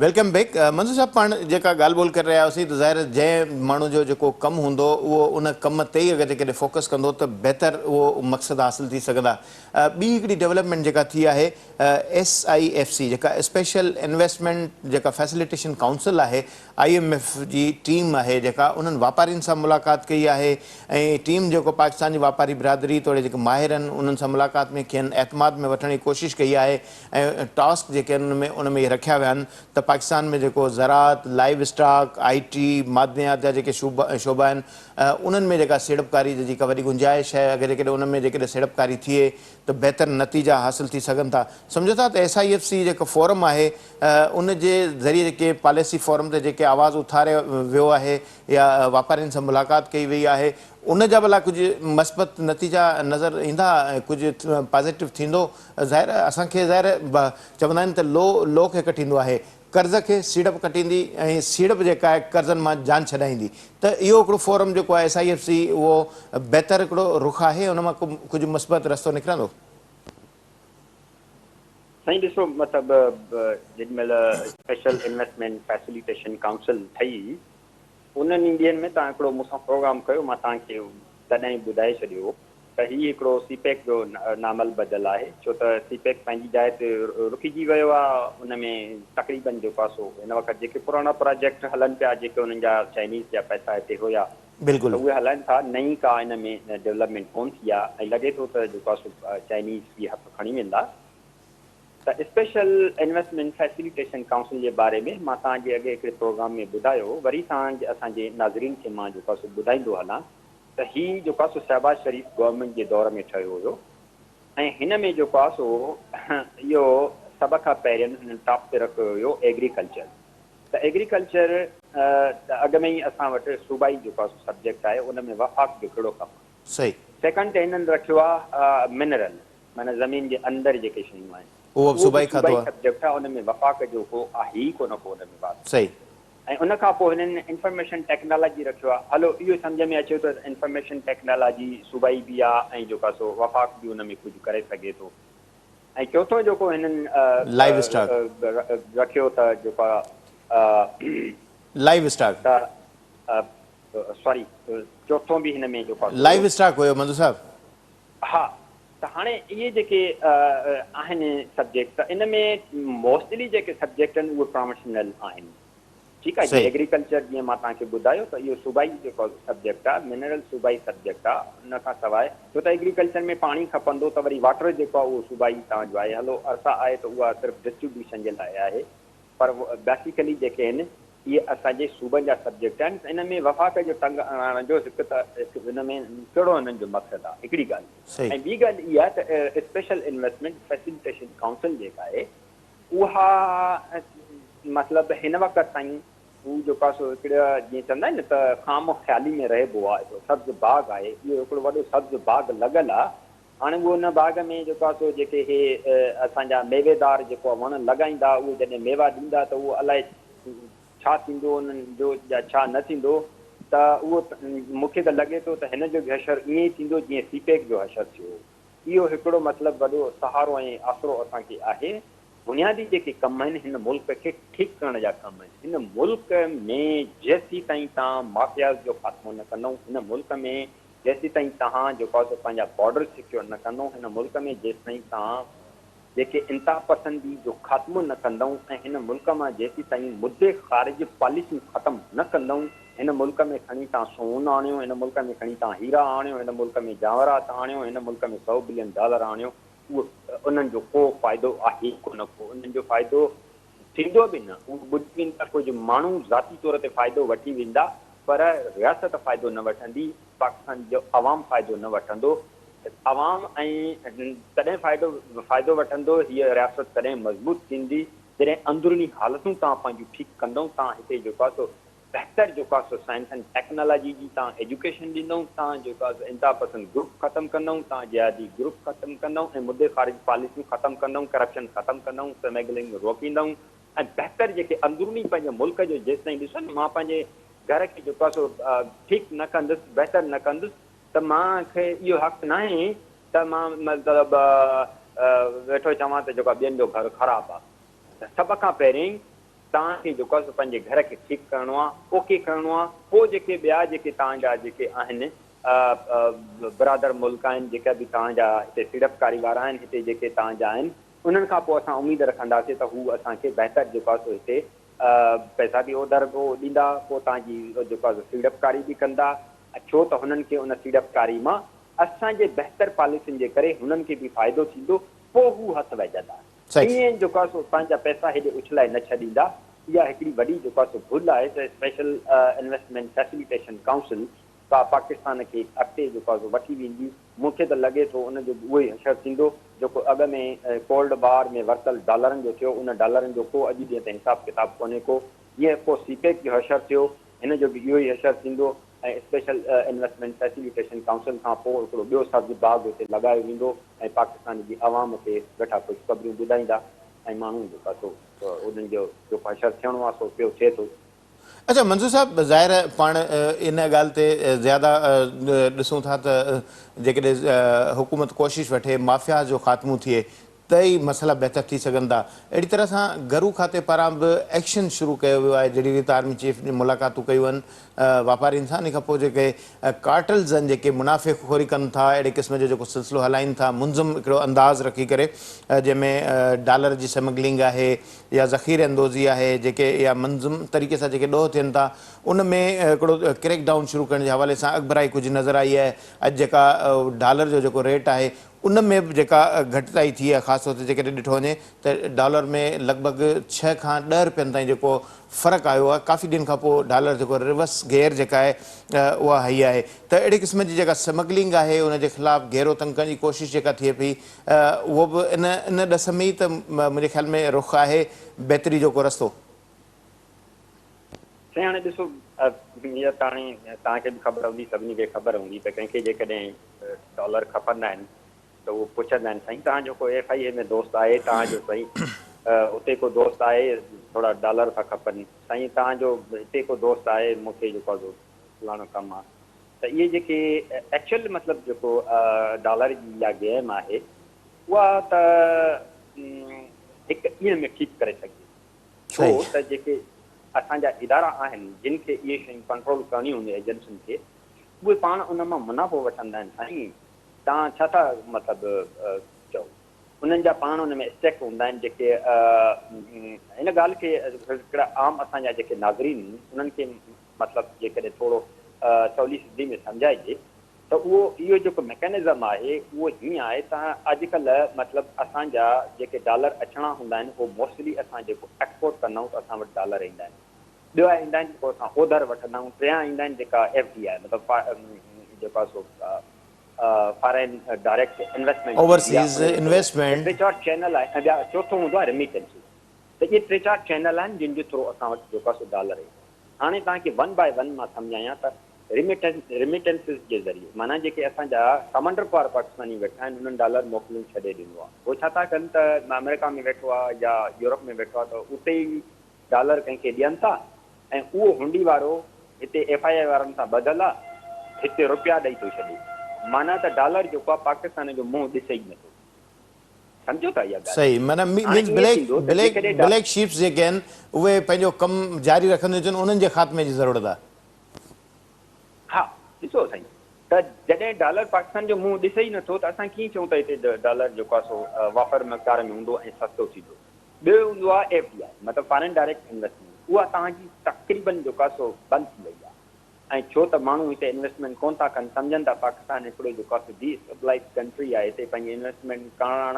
Welcome back. मंजूर साहब, पाण जेका ॻाल्हि ॿोल करे रहिया हुआसीं त ज़ाहिर जंहिं माण्हू जो जेको कमु हूंदो उहो उन कम ते ई अगरि जेकॾहिं फोकस कंदो त बहितर उहो मक़सद हासिल थी सघंदा। ॿी हिकिड़ी डेवलपमेंट जेका थी आहे SIFC जेका स्पेशल इन्वेस्टमेंट जेका फैसिलिटेशन काउंसिल आहे, IMF जी टीम आहे जेका, उन्हनि वापारियुनि सां मुलाक़ात कई आहे ऐं टीम जेको पाकिस्तान जी वापारी बिरादरी तोड़े जेके माहिर आहिनि उन्हनि सां मुलाक़ात में खेनि एतमाद में वठण जी कोशिशि कई आहे ऐं टास्क जेके आहिनि उन में रखिया विया आहिनि त पाकिस्तान में जेको ज़रात, लाइव स्टॉक, IT, मादनियात जा जेके शोबा आहिनि उन्हनि में जेका सीड़पकारी जी जेका वॾी गुंजाइश आहे, अगरि जेकॾहिं उन में जेकॾहिं सीड़पकारी थिए त बहितर नतीजा हासिल थी सघनि था। सम्झो था त SIFC जेको फोरम आहे उन जे ज़रिए जेके पॉलिसी फोरम ते जेके आवाज़ उथारियो वियो आहे या वापारियुनि सां मुलाक़ात कई वई आहे उन जा भला कुझु मस्बत नतीजा नज़र ईंदा, कुझु पॉज़िटिव थींदो? ज़ाहिर असांखे ज़ाहिर चवंदा आहिनि त लो खे कटींदो आहे, कर्ज़ खे सीड़प कटींदी ऐं सीड़प जेका आहे कर्ज़नि मां जान छॾाईंदी। त इहो हिकिड़ो फोरम जेको आहे SIFC उहो बहितर हिकिड़ो रुख आहे, उन मां कुझु मस्बत रस्तो निकिरंदो? साईं ॾिसो, मतिलबु जेॾीमहिल स्पेशल इन्वेस्टमेंट फैसिलिटेशन काउंसिल ठही उन्हनि ॾींहंनि में तव्हां हिकिड़ो मूंसां प्रोग्राम कयो, मां तव्हांखे तॾहिं ॿुधाए छॾियो त हीउ हिकिड़ो CPEC जो नामल बदल आहे, छो त CPEC पंहिंजी जाइ ते रुकिजी वियो आहे। उन में तक़रीबन जेको आहे सो हिन वक़्तु जेके पुराणा प्रोजेक्ट हलनि पिया जेके उन्हनि जा चाइनीज़ जा पैसा हिते हुया बिल्कुलु उहे हलनि था, नई का इन में डेवलपमेंट कोन थी आहे ऐं लॻे थो त जेको आहे सो चाइनीज़ बि हथु खणी वेंदा। त स्पेशल इन्वेस्टमेंट फैसिलिटेशन काउंसिल जे बारे में मां तव्हांजे अॻे हिकिड़े प्रोग्राम में ॿुधायो, वरी असांजे नाज़रीन खे मां जेको आहे सो ॿुधाईंदो हलां त हीउ जेको आहे सो शहबाज शरीफ़ गवर्नमेंट जे दौर में ठहियो हुयो ऐं हिन में जेको आहे सो इहो सभ खां पहिरियों हिन टॉप ते रखियो हुयो एग्रीकल्चर। त एग्रीकल्चर अॻ में ई असां वटि सूबाई जेको आहे सब्जेक्ट आहे उन में वफ़ाक़ जो कहिड़ो कमु आहे। सही। सेकंड ते हिननि रखियो आहे मिनरल, माना ज़मीन जे अंदरि जेके शयूं आहिनि उहो सूबाई खातो आहे, सब्जेक्ट आहे, उन में वफ़ाक़ जो को आहे ई कोन को उन में बात। सही। ऐं उन खां पोइ हिननि इंफॉर्मेशन टेक्नोलॉजी रखियो आहे। हलो इहो सम्झ में अचे थो त इंफॉर्मेशन टेक्नोलॉजी सूबाई बि आहे ऐं जेको आहे सो वफ़ाक़ बि उन में कुझु करे सघे थो। ऐं चोथों जेको हिननि लाइव स्टॉक रखियो त जेको आहे लाइव स्टॉक त सॉरी चौथों भी हिन में जेको आहे लाइव स्टॉक हुयो मंजू साहब। हा त हाणे इहे जेके आहिनि सब्जेक्ट त इन में मोस्टली जेके सब्जेक्ट आहिनि उहे प्रोफेशनल आहिनि। ठीकु आहे जी। सही। एग्रीकल्चर जीअं मां तव्हांखे ॿुधायो त इहो सूबाई जेको सब्जेक्ट आहे, मिनरल सूबाई सब्जेक्ट आहे। उन खां सवाइ छो त एग्रीकल्चर में पाणी खपंदो त वरी वाटर जेको आहे उहो सूबाई तव्हांजो आहे। हलो अरसा आहे त उहा सिर्फ़ु डिस्ट्रीब्यूशन जे लाइ आहे, पर बेसिकली जेके आहिनि इहे असांजे सूबनि जा सब्जेक्ट आहिनि। त इन में वफ़ाक़ जो टंग आणण जो हिकु त हिन में कहिड़ो हिननि जो मक़सदु आहे, हिकिड़ी ॻाल्हि। सही। ऐं ॿी ॻाल्हि इहा त स्पेशल इन्वेस्टमेंट फैसिलिटेशन काउंसिल जेका आहे उहा मतिलबु हिन वक़्तु ताईं हू जेको आहे सो हिकिड़ा जीअं चवंदा आहिनि न त ख़ाम ख़्याली में रहिबो आहे। हिकिड़ो सब्ज़ बाग़ आहे, इहो हिकिड़ो वॾो सब्ज़ बाग़ लॻल आहे। हाणे उहो उन बाग़ में जेको आहे सो जेके इहे असांजा मेवेदार जेको आहे वण लॻाईंदा, उहे जॾहिं मेवा ॾींदा त उहो अलाए छा थींदो उन्हनि जो या छा न थींदो। त उहो मूंखे त लॻे थो त हिन जो बि हशर ईअं ई थींदो जीअं सीपेक जो हशर थियो। इहो हिकिड़ो मतिलबु वॾो सहारो ऐं आसिरो असांखे आहे। बुनियादी जेके कम आहिनि हिन मुल्क खे ठीकु करण जा कम आहिनि। हिन मुल्क में जेसीं ताईं तव्हां माफ़ियाज़ जो ख़ात्मो न कंदव, हिन मुल्क में जेसीं ताईं तव्हां जेको आहे पंहिंजा बॉर्डर सिक्योर न कंदव, हिन मुल्क में जेसीं ताईं तव्हां जेके इंता पसंदी जो ख़ात्मो न कंदव ऐं हिन मुल्क मां जेसीं ताईं मुद्दे ख़ारिज पॉलिसियूं ख़तमु न कंदव, हिन मुल्क में खणी तव्हां सोन आणियो, हिन मुल्क में खणी तव्हां हीरा आणियो, हिन मुल्क में जावरात आणियो, हिन मुल्क में $100 बिलियन आणियो, उहो उन्हनि जो को फ़ाइदो आहे कोन को। उन्हनि जो फ़ाइदो थींदो बि न। उहो ॿुधी वेंदा, कुझु माण्हू ज़ाती तौर ते फ़ाइदो वठी वेंदा, पर रियासत फ़ाइदो न वठंदी, पाकिस्तान जो अवाम फ़ाइदो न वठंदो। अवाम ऐं तॾहिं फ़ाइदो वठंदो, हीअ रियासत तॾहिं मज़बूत थींदी जॾहिं अंदरूनी हालतूं तव्हां पंहिंजूं ठीकु कंदव। तव्हां हिते जेको आहे सो बहितर जेको आहे सो साइंस एंड टेक्नोलॉजी जी तव्हां एजुकेशन ॾींदव, तव्हां जेको आहे इंता पसंद ग्रुप ख़तमु कंदव, तव्हां जिहादी ग्रुप ख़तमु कंदव ऐं मुद्दे ख़ारिज पॉलिसियूं ख़तमु कंदव, करप्शन ख़तमु कंदव, स्मगलिंग रोकींदव ऐं बहितर जेके अंदरूनी पंहिंजे मुल्क जो जेसि ताईं ॾिसो न, मां पंहिंजे घर खे जेको आहे सो ठीकु न कंदुसि, बहितर न कंदुसि, त मूंखे इहो हक़ु न आहे त मां मतिलबु वेठो चवां त जेको आहे ॿियनि जो घरु ख़राबु आहे। त सभ खां पहिरीं तव्हांखे जेको आहे सो पंहिंजे घर खे ठीकु करिणो आहे, ओके करिणो आहे। पोइ जेके ॿिया जेके तव्हांजा जेके आहिनि बिरादर मुल्क आहिनि, जेका बि तव्हांजा हिते सीड़पकारी वारा आहिनि, हिते जेके तव्हांजा आहिनि, उन्हनि खां पोइ असां उमेदु रखंदासीं त हू असांखे बहितर जेको आहे सो हिते पैसा बि ओधर पोइ ॾींदा, पोइ तव्हांजी जेको आहे सीड़पकारी बि कंदा। छो त हुननि खे उन सीड़पकारी मां असांजे बहितर पॉलिसियुनि जे करे हुननि खे बि फ़ाइदो थींदो, पोइ हू हथु वझंदा। ईअं जेको आहे सो पंहिंजा पैसा हेॾे उछलाए न छॾींदा। इहा हिकिड़ी वॾी जेको आहे सो भुल आहे त special investment facilitation council Pakistan खे अॻिते जेको आहे सो वठी वेंदी। मूंखे त लॻे थो उनजो उहो ई असरु थींदो जेको अॻ में कोल्ड वार में वरितल डॉलरनि जो थियो। उन डॉलरनि जो को अॼु ॾींहं ते हिसाबु किताबु कोन्हे को। जीअं को सीपेक जो असरु थियो, हिन जो बि इहो ई असरु थींदो ऐं स्पेशल इन्वेस्टमेंट फैसिलिटेशन काउंसिल खां पोइ हिकिड़ो ॿियो सब्ज़ बाग़ हिते लॻायो वेंदो ऐं पाकिस्तान जी आवाम खे वेठा ख़ुशख़बरियूं ॿुधाईंदा ऐं माण्हू जेको आहे सो उन्हनि जो जेको असरु थियणो आहे सो पियो थिए थो। अच्छा मंजूर साहब, ज़ाहिर पाण इन ॻाल्हि ते ज़्यादा ॾिसूं था त जेकॾहिं हुकूमत कोशिशि वठे माफ़िया जो ख़ात्मो थिए त ई मसइला बहितर थी सघनि था। अहिड़ी तरह सां घरू खाते पारां बि एक्शन शुरू कयो वियो आहे। जहिड़ी रीति आर्मी चीफ जी मुलाक़ातूं कयूं आहिनि वापारियुनि सां, इन खां पोइ जेके कार्टल्स आहिनि जेके मुनाफ़िक़ोरी कनि था, अहिड़े क़िस्म जो जेको सिलसिलो हलाइनि था मुंज़िम हिकिड़ो अंदाज़ रखी करे, जंहिंमें डॉलर जी स्मगलिंग आहे या ज़ख़ीरे अंदोज़ी आहे, जेके या मुंज़िम तरीक़े सां जेके ॾोह थियनि था, उन में हिकिड़ो क्रैक डाउन शुरू करण जे हवाले सां अॻिभराई कुझु नज़र आई आहे। अॼु जेका डॉलर जो जेको रेट आहे उन में बि जेका घटिताई थी आहे, ख़ासि तौर ते जेकॾहिं ॾिठो वञे त डॉलर में लॻभॻि 6 खां 10 रुपयनि ताईं जेको फ़र्क़ु आयो आहे। काफ़ी ॾींहंनि खां पोइ डॉलर जेको रिवर्स गेयर जेका आहे उहा हई आहे। त अहिड़े क़िस्म जी जेका स्मगलिंग आहे उनजे ख़िलाफ़ु घेरो तंग करण जी कोशिशि जेका थिए पई, उहो बि इन ॾस में ई त मुंहिंजे ख़्याल में रुख़ आहे बहितरी जो को रस्तो। साईं हाणे ॾिसो, हीअं तव्हांखे बि ख़बर हूंदी, सभिनी खे ख़बर हूंदी त कंहिंखे जेकॾहिं डॉलर खपंदा आहिनि त उहो पुछंदा आहिनि, साईं तव्हांजो को FIA में दोस्त आहे, तव्हांजो साईं उते को दोस्त आहे, थोरा डॉलर था खपनि, साईं तव्हांजो हिते को दोस्त आहे, मूंखे जेको आहे फलाणो कमु आहे। त इहे जेके एक्चुअल मतिलबु जेको डॉलर जी इहा गेम आहे उहा त हिकु ॾींहं में ठीकु करे सघे। छो त जेके असांजा इदारा आहिनि जिन खे इहे शयूं कंट्रोल करणी हूंदी एजेंसियुनि खे, उहे पाण उन मां मुनाफ़ो वठंदा आहिनि। साईं तव्हां छा था मतिलबु चओ, उन्हनि जा पाण उन में स्टेक हूंदा आहिनि जेके हिन ॻाल्हि खे हिकिड़ा आम असांजा जेके नागरिन उन्हनि खे मतिलबु जेकॾहिं थोरो सवली सिंधी में सम्झाइजे त उहो इहो जेको मैकेनिज़म आहे उहो हीअं आहे त अॼुकल्ह मतिलबु असांजा जेके डॉलर अचणा हूंदा आहिनि उहो मोस्टली असां जेको एक्सपोर्ट कंदा आहियूं त असां वटि डॉलर ईंदा आहिनि। ॿिया ईंदा आहिनि जेको असां ओधर वठंदा आहियूं। टियां ईंदा आहिनि जेका FDI मतिलबु जेको आहे so foreign direct investment overseas investment. टे चारि चैनल आहे ऐं ॿिया चोथों हूंदो आहे रेमिटेंसिस। त इहे टे चारि चैनल आहिनि जिन जे थ्रू असां वटि जेको आहे सो डॉलर ईंदा आहिनि। हाणे तव्हांखे वन बाय वन मां सम्झायां त रेमिटेंसिस जे ज़रिए माना जेके असांजा समंड पार पाकिस्तानी वेठा आहिनि उन्हनि डॉलर मोकिलियूं छॾे ॾिनो आहे। उहो छा था कनि त अमेरिका में वेठो आहे या यूरोप में वेठो आहे त उते ई डॉलर कंहिंखे ॾियनि था ऐं उहो हुंडी वारो हिते FII वारनि सां ॿधल आहे, हिते रुपया ॾेई थो छॾे। माना त डॉलर जेको आहे पाकिस्तान जो मुंहुं ॾिसे ई नथो। सम्झो था इहा ॻाल्हि? सही, माना मीन्स ब्लैक शीप्स जेके आहिनि उहे पंहिंजो कमु जारी रखंदियूं अचनि, उन्हनि जे ख़ात्मे जी ज़रूरत आहे। हा ॾिसो साईं, त जॾहिं डॉलर पाकिस्तान जो मुंहुं ॾिसे ई नथो त असां कीअं चऊं त हिते डॉलर जेको आहे सो वाफ़र मक़दार में हूंदो ऐं सस्तो थींदो। ॿियो हूंदो आहे FDI मतिलबु फॉरेन डायरेक्ट इन्वेस्टमेंट। उहा तव्हांजी तक़रीबन जेको आहे सो बंदि थी वई आहे। ऐं छो त माण्हू हिते इन्वेस्टमेंट कोन था कनि, सम्झनि था पाकिस्तान हिकिड़ो जेको आहे डीस्टेबलाइज़ कंट्री आहे, हिते पंहिंजी इन्वेस्टमेंट करण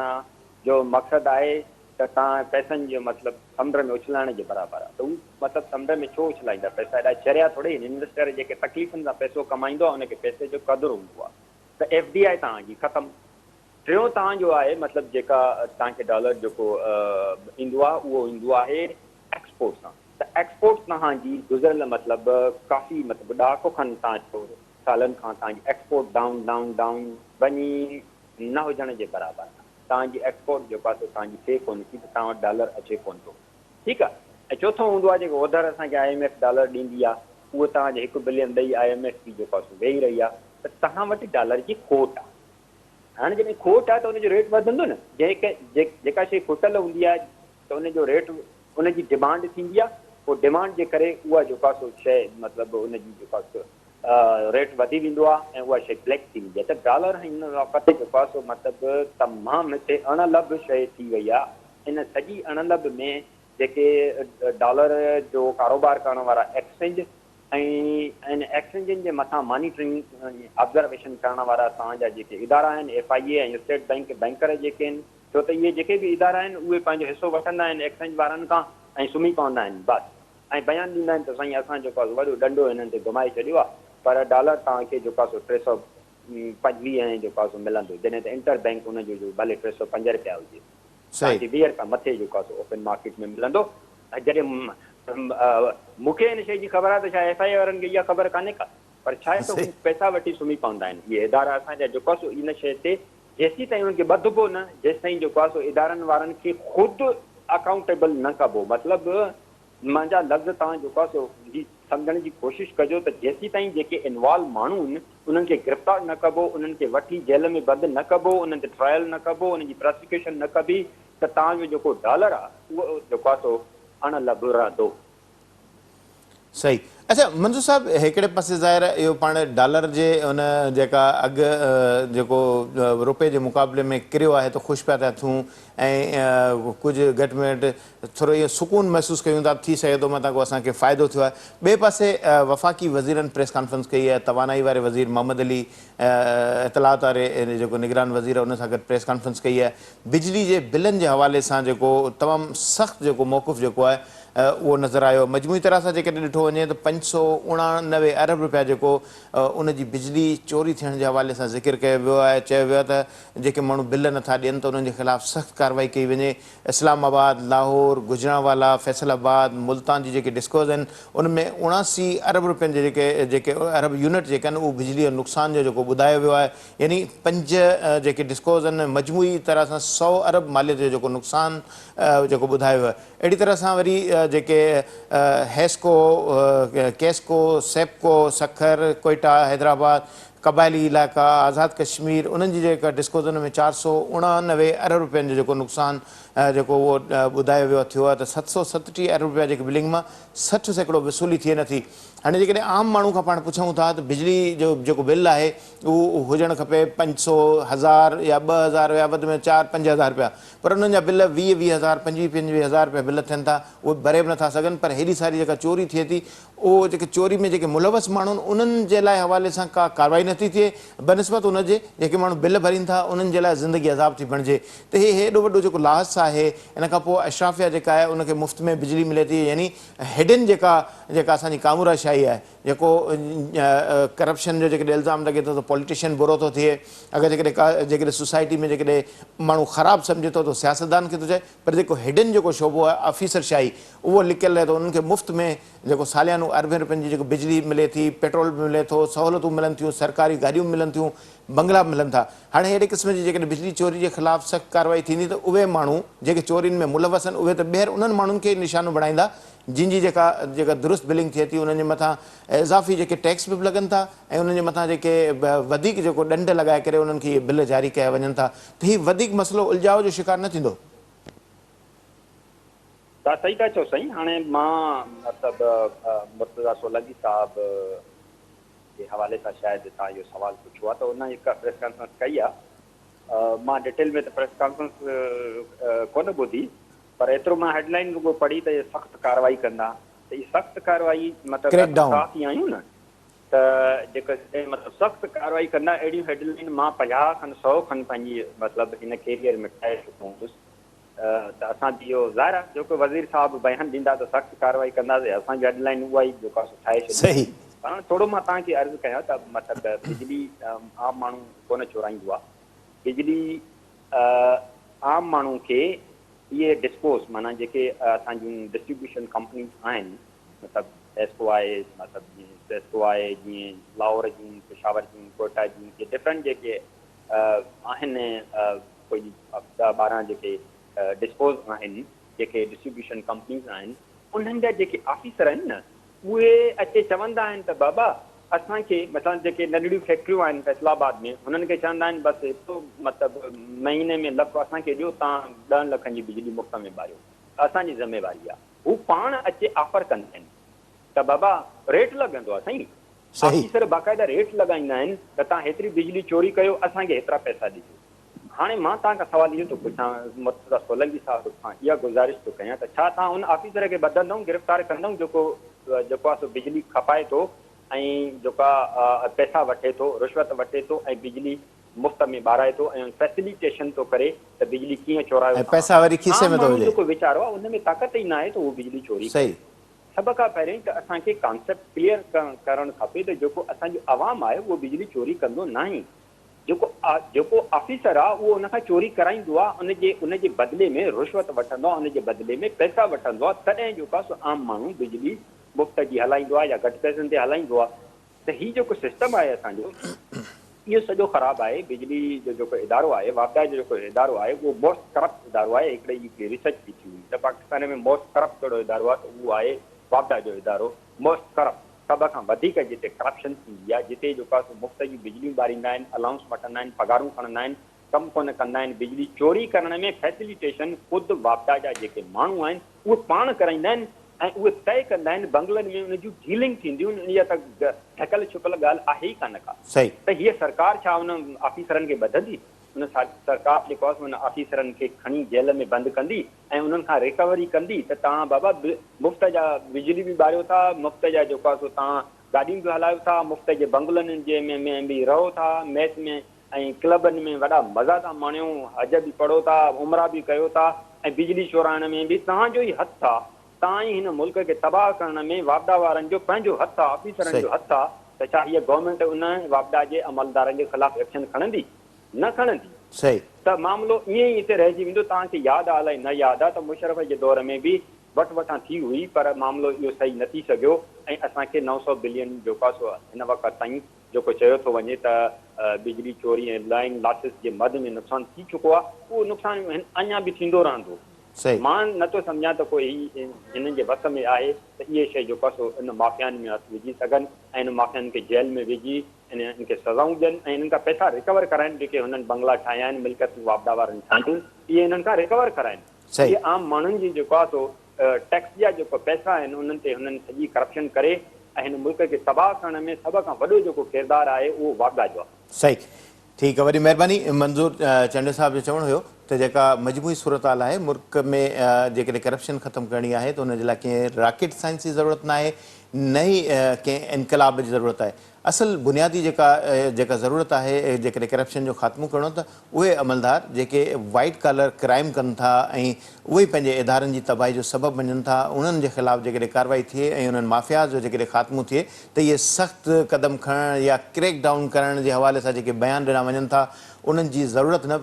जो मक़सदु आहे त तव्हां पैसनि जो मतिलबु समुंड में उछलाइण जे बराबरि आहे। त उहो मतिलबु समुंड में छो उछलाईंदा पैसा? हेॾा चरिया थोरे इन्वेस्टर जेके तकलीफ़ुनि सां पैसो कमाईंदो आहे उनखे पैसे जो क़दुरु हूंदो आहे। त FDI तव्हांजी ख़तमु। टियों तव्हांजो आहे मतिलबु जेका तव्हांखे डॉलर जेको ईंदो आहे उहो ईंदो आहे एक्सपोर्ट सां। त एक्सपोर्ट तव्हांजी गुज़िरियल मतिलबु काफ़ी मतिलबु ॾहाको खनि तव्हां सालनि खां तव्हांजी एक्सपोर्ट डाउन डाउन डाउन वञी न हुजण जे बराबरि आहे। तव्हांजी एक्सपोर्ट जेको आहे तव्हांजी थिए कोन थी त तव्हां वटि डॉलर अचे कोन थो। ठीकु आहे। ऐं चोथों हूंदो आहे जेको ओधर असांखे IMF डॉलर ॾींदी आहे, उहो तव्हांजे 1 बिलियन ॾेई IMF जी जेको आहे वेही रही आहे, त तव्हां वटि डॉलर जी खोट आहे। हाणे जॾहिं खोट आहे त उनजो रेट वधंदो न। जेका शइ खुटल हूंदी आहे त उनजो रेट उनजी डिमांड थींदी आहे। पोइ डिमांड जे करे उहा जेको आहे सो शइ मतिलबु उनजी जेको आहे सो रेट वधी वेंदो आहे ऐं उहा शइ ब्लैक थी वेंदी आहे। त डॉलर हिन वक़्तु जेको आहे सो मतिलबु तमामु हिते अणलब शइ थी वई आहे। इन सॼी अणलब में जेके डॉलर जो कारोबार करण वारा एक्सचेंज ऐं एक्सचेंजनि जे मथां मॉनिटरिंग ऑब्ज़र्वेशन करण वारा तव्हांजा जेके इदारा आहिनि FIA ऐं स्टेट बैंक बैंकर जेके आहिनि, छो त इहे जेके बि इदारा आहिनि उहे पंहिंजो हिसो वठंदा आहिनि एक्सचेंज वारनि खां ऐं सुम्ही पवंदा आहिनि बसि। ऐं बयानु ॾींदा आहिनि त साईं असां जेको आहे वॾो डंडो हिननि ते घुमाए छॾियो आहे, पर डॉलर तव्हांखे जेको आहे सो 325 ऐं जेको आहे सो मिलंदो, जॾहिं त इंटर बैंक हुनजो जो भले 305 रुपया हुजे, तव्हांखे 20 रुपया मथे जेको आहे सो ओपन मार्केट में मिलंदो। ऐं जॾहिं मूंखे हिन शइ जी ख़बर आहे त छा FIA वारनि खे इहा ख़बर कान्हे का, पर छा आहे त हू पैसा वठी सुम्ही पवंदा आहिनि। इहे इदारा असांजा जेको आहे सो इन शइ ते जेसीं ताईं उन्हनि खे ॿधबो न, जेसि ताईं जेको आहे सो इदारनि वारनि खे ख़ुदि अकाउंटेबल न कबो। मतिलबु मुंहिंजा लफ़्ज़ तव्हां जेको आहे सो सम्झण जी कोशिशि कजो त जेसीं ताईं जेके इन्वॉल्व माण्हू आहिनि उन्हनि खे गिरफ़्तार न कबो, उन्हनि खे वठी जेल में बंदि न कबो, उन्हनि ते ट्रायल न कबो, उन्हनि जी प्रोसिक्यूशन न कबी, त तव्हांजो जेको डॉलर आहे उहो जेको आहे सो अणलब रहंदो। सही। अच्छा मंजूर साहब, हिकिड़े पासे ज़ाहिर इहो पाण डॉलर जे उन जेका अघु जेको रुपए जे मुक़ाबले में किरियो आहे त ख़ुशि पिया था थियूं ऐं कुझु घटि में घटि थोरो इहो सुकून महसूसु कयूं था, थी सघे थो मतां को असांखे फ़ाइदो थियो आहे। ॿिए पासे वफ़ाक़ी वज़ीरनि प्रेस कॉन्फ्रेंस कई आहे, तवानाई वारे वज़ीर मोहम्मद अली, इतलात वारे जेको निगरान वज़ीर उन सां गॾु प्रेस कॉन्फ्रेंस कई आहे। बिजली जे बिलनि जे हवाले सां जेको तमामु सख़्तु जेको मौक़िफ़ जेको आहे उहो नज़र आयो। मजमूई तरह सां जेकॾहिं ॾिठो वञे त 589 अरब रुपया जेको उनजी बिजली चोरी थियण जे हवाले सां ज़िक्र कयो वियो आहे। चयो वियो आहे त जेके माण्हू बिल नथा ॾियनि त उन्हनि जे ख़िलाफ़ु सख़्तु कार्रवाई कई वञे। इस्लामाबाद, लाहौर, गुजरांवाला, फैसलाबाद, मुल्तान जी जेके डिस्कोज़ आहिनि उन में 79 अरब रुपयनि जे जेके अरब यूनिट जेके आहिनि उहो बिजली जो नुक़सान जो जेको ॿुधायो वियो आहे। यानी 5 जेके डिस्कोज़ आहिनि मजमूई तरह सां 100 अरब मालियत जो जेको नुक़सानु जेको ॿुधायो वियो आहे। अहिड़ी तरह सां वरी जेके हेस्को, केस्को, सेप्को, सखर, कोयटा, हैदराबाद, क़बाइली इलाइक़ा, आज़ाद कश्मीर, उन्हनि जी जेका डिस्कोज़न में 489 अरब रुपयनि जो जेको नुक़सानु जेको उहो ॿुधायो वियो थियो आहे त 737 अरब रुपया जेके बिलिंग मां 60 सैकड़ो वसूली थिए नथी। हाणे जेकॾहिं आम माण्हू खां पाण पुछूं था त बिजली जो जेको बिल आहे उहो हुजणु खपे 500, 1000 या 2000 या वधि में 4-5 हज़ार रुपया, पर उन्हनि जा बिल 20-20 25-25 रुपया बिल थियनि था, उहे भरे बि नथा सघनि। पर हेॾी सारी जेका चोरी थिए थी, उहो जेके चोरी में जेके मुलवस माण्हू आहिनि उन्हनि जे लाइ हवाले सां का कार्रवाई नथी थिए, बनस्बत उनजे जेके माण्हू बिल भरीनि था उन्हनि जे लाइ ज़िंदगी अज़ाब थी बणिजे। त हेॾो वॾो जेको लास आहे, इन खां पोइ अशराफिया जेका आहे उनखे मुफ़्त में बिजली मिले थी, यानी हिडन जेका असांजी कामूराशाही आहे, जेको करप्शन जो जेकॾहिं इल्ज़ाम लॻे थो त पॉलिटिशियन बुरो थो थिए, अगरि जेकॾहिं सोसाइटी में जेकॾहिं माण्हू ख़राबु सम्झे थो त सियासतदान खे थो चए, पर जेको हिडन जेको शोबो आहे ऑफिसरशाही उहो लिकियलु रहे थो। उन्हनि खे मुफ़्त में जेको सालियानो अरबें रुपयनि जी जेको बिजली मिले थी, पेट्रोल बि मिले थो, सहूलियतूं मिलनि थियूं, सरकारी गाॾियूं मिलनि थियूं, बंगला बि मिलनि था। हाणे अहिड़े क़िस्म जी जेकॾहिं बिजली चोरी जे ख़िलाफ़ु सख़्तु कार्रवाई थींदी त उहे माण्हू जेके चोरियुनि में मुलवस आहिनि उहे त ॿीहर उन्हनि माण्हुनि खे निशानो बणाईंदा जिन जी जेका दुरुस्त बिलिंग थिए थी, उन्हनि जे मथां इज़ाफ़ी जेके टैक्स बि लॻनि था ऐं उन्हनि जे मथां जेके वधीक जेको ॾंड लॻाए करे उन्हनि खे इहे बिल जारी कया वञनि था, त हीउ वधीक मसइलो उलझाव जो शिकार न थींदो? तव्हां सही था चओ साईं। हाणे मां मतिलबु मुर्तज़ा सोलंकी साहब जे हवाले सां शायदि तव्हां इहो सुवालु पुछियो आहे, त उन हिकु प्रेस कॉन्फ्रेंस कई आहे। मां डिटेल में त प्रेस कॉन्फ्रेंस कोन ॿुधी, पर एतिरो मां हेडलाइन रुगो पढ़ी त इहे सख़्तु कार्रवाई कंदा। त इहा सख़्तु कार्रवाई मतिलबु असां थी आहियूं न, त जेके मतिलबु सख़्तु कार्रवाई कंदा, अहिड़ियूं हेडलाइन मां 50 खनि 100 खनि पंहिंजी मतिलबु हिन कैरियर में ठाहे चुको हूंदुसि। त असांजी इहो ज़ाहिर आहे जेको वज़ीर साहिबु बयानु ॾींदा त सख़्तु कार्रवाई कंदासीं, असांजी हेडलाइन उहा ई जेको आहे ठाहे छॾी। पर थोरो मां तव्हांखे अर्ज़ु कयां त मतिलबु बिजली आम माण्हू कोन चोराईंदो आहे। बिजली आम माण्हू खे इहे डिस्पोज़ माना जेके असांजूं डिस्ट्रीब्यूशन कंपनीज़ आहिनि, मतिलबु एस्को आहे, मतिलबु जीअं सेस्को आहे, जीअं लाहौर जूं, पेशावर जूं, कोटा जूं, इहे डिफरेंट जेके आहिनि कोई 10-12 जेके डिस्पोज़ आहिनि, जेके डिस्ट्रीब्यूशन कंपनीज़ आहिनि, उन्हनि जा जेके ऑफिसर आहिनि न, उहे अचे चवंदा आहिनि त बाबा असांखे मतिलबु जेके नंढड़ियूं फैक्ट्रियूं आहिनि फैसलाबाद में, हुननि खे चवंदा आहिनि बसि एतिरो मतिलबु महीने में लख असांखे ॾियो, तव्हां 10 लखनि जी बिजली मुफ़्त में ॿारियो, असांजी ज़िमेवारी आहे। हू पाण अचे ऑफर कंदा आहिनि त बाबा रेट लॻंदो आहे साईं, ऑफिसर बाक़ाइदा रेट लॻाईंदा आहिनि त तव्हां हेतिरी बिजली चोरी कयो, असांखे हेतिरा पैसा ॾिजो। हाणे मां तव्हांखां सवाल इहो थो पुछां, मुर्तज़ा सोलंकी साहिब खां इहा गुज़ारिश थो कयां त छा तव्हां उन ऑफिसर खे ॿधंदव, गिरफ़्तार कंदव जेको आहे सो बिजली खपाए थो ऐं जेका पैसा वठे थो, रिश्वत वठे थो ऐं बिजली मुफ़्त में ॿाराए थो ऐं फैसिलिटेशन थो करे त बिजली कीअं चोरायो, पैसा वरी खीसे में थो विझे। जेको वीचारो आहे उन में ताक़त ई न आहे त उहो बिजली चोरी करे। सभ खां पहिरीं त असांखे कॉन्सेप्ट क्लियर करणु खपे त जेको असांजो आवाम आहे उहो बिजली चोरी कंदो न आहे। जेको ऑफिसर आहे उहो उनखां चोरी कराईंदो आहे, उनजे बदिले में रिश्वत वठंदो आहे, उनजे बदिले में पैसा वठंदो आहे, तॾहिं जेको आहे सो आम माण्हू बिजली मुफ़्त जी हलाईंदो आहे या घटि पैसनि ते हलाईंदो आहे। त हीउ जेको सिस्टम आहे असांजो, इहो सॼो ख़राबु आहे। बिजली जो जेको इदारो आहे, वापडा जो जेको इदारो आहे, उहो मोस्ट करप्ट इदारो आहे। हिकिड़े जी रिसर्च बि थी हुई त पाकिस्तान में मोस्ट करप्ट कहिड़ो इदारो आहे, त उहो आहे वापडा जो इदारो। मोस्ट करप्ट, सभ खां वधीक जिते करप्शन थींदी आहे, जिते जेको आहे मुफ़्त जी बिजलियूं ॿारींदा आहिनि, अलाउंस वठंदा आहिनि, पघारूं खणंदा आहिनि, कमु कोन कंदा आहिनि, बिजली चोरी करण में फैसिलिटेशन ख़ुदि वापडा जा जेके माण्हू आहिनि उहे पाण कराईंदा आहिनि ऐं उहे तय कंदा आहिनि, बंगलनि में उन जूं डीलिंग थींदियूं आहिनि। इहा त ढकल छुपल ॻाल्हि आहे ई कान का। त हीअ सरकार छा उन ऑफिसरनि खे ॿधंदी? उन सरकार जेको आहे उन ऑफिसरनि खे खणी जेल में बंदि कंदी ऐं उन्हनि खां रिकवरी कंदी त तव्हां बाबा मुफ़्त जा बिजली बि ॿारियो था, मुफ़्त जा जेको आहे सो तव्हां गाॾियूं बि हलायो था, मुफ़्त जे बंगलनि जे में बि रहो था, मैच में ऐं क्लबनि में वॾा मज़ा था माणियो, हज बि पढ़ो था, उमरा बि कयो था ऐं बिजली चोराइण में बि तव्हांजो ई हथु आहे। तव्हां ई हिन मुल्क खे तबाह करण में वापडा वारनि जो पंहिंजो हथु आहे, ऑफिसरनि जो हथु आहे। त छा हीअ गवर्नमेंट उन वापडा जे अमलदारनि जे ख़िलाफ़ एक्शन खणंदी? न खणंदी। त मामिलो ईअं ई हिते रहिजी वेंदो। तव्हांखे यादि आहे अलाए न यादि आहे त मुशरफ जे दौर में बि वठि थी हुई, पर मामिलो इहो सही न थी सघियो ऐं असांखे 900 बिलियन जेको आहे सो हिन वक़्त ताईं जेको चयो थो वञे त बिजली चोरी ऐं लाइन लॉसिस जे मद में नुक़सानु थी चुको आहे, उहो नुक़सानु अञा बि थींदो रहंदो। मां नथो सम्झां त कोई हिननि जे वस में आहे त इहे शइ जेको आहे सो इन माफ़ियानि में हथु विझी सघनि ऐं इन माफ़ियानि खे जेल में विझी इन्हनि खे सज़ाऊं ॾियनि ऐं इन्हनि खां पैसा रिकवर कराइनि। जेके हुननि बंगला ठाहिया आहिनि, मिल्कियतूं वापडा वारनि ठाहियूं, इहे इन्हनि खां रिकवर कराइनि। सही। ये आम माण्हुनि जी जेको आहे सो टैक्स जा जेको पैसा आहिनि उन्हनि ते हुननि सॼी करप्शन करे ऐं हिन मुल्क खे तबाह करण में सभ खां वॾो जेको किरदारु आहे उहो वाघा जो आहे। सही, ठीक है, वरी मेहरबानी। मंजूर चंडे साहब जो चवण हुयो त जेका मजमूई सूरत हाल आहे मुल्क में जेकॾहिं करप्शन ख़त्म करणी आहे त हुन जे लाइ कंहिं रॉकेट साइंस जी ज़रूरत न आहे, न ई कंहिं इनकलाब जी ज़रूरत आहे। असल बुनियादी जेका ज़रूरत आहे जेकॾहिं करप्शन जो ख़ात्मो करणो त उहे अमलदार जेके वाइट कॉलर क्राइम कनि था ऐं उहे पंहिंजे इदारनि जी तबाही जो सबबु बणनि था, उन्हनि जे ख़िलाफ़ु जेकॾहिं कार्रवाई थिए ऐं उन्हनि माफ़िया जो जेकॾहिं ख़ात्मो थिए त इहे सख़्तु क़दम खणण या क्रैक डाउन करण जे हवाले सां जेके बयान ॾिना वञनि था उन्हनि जी ज़रूरत न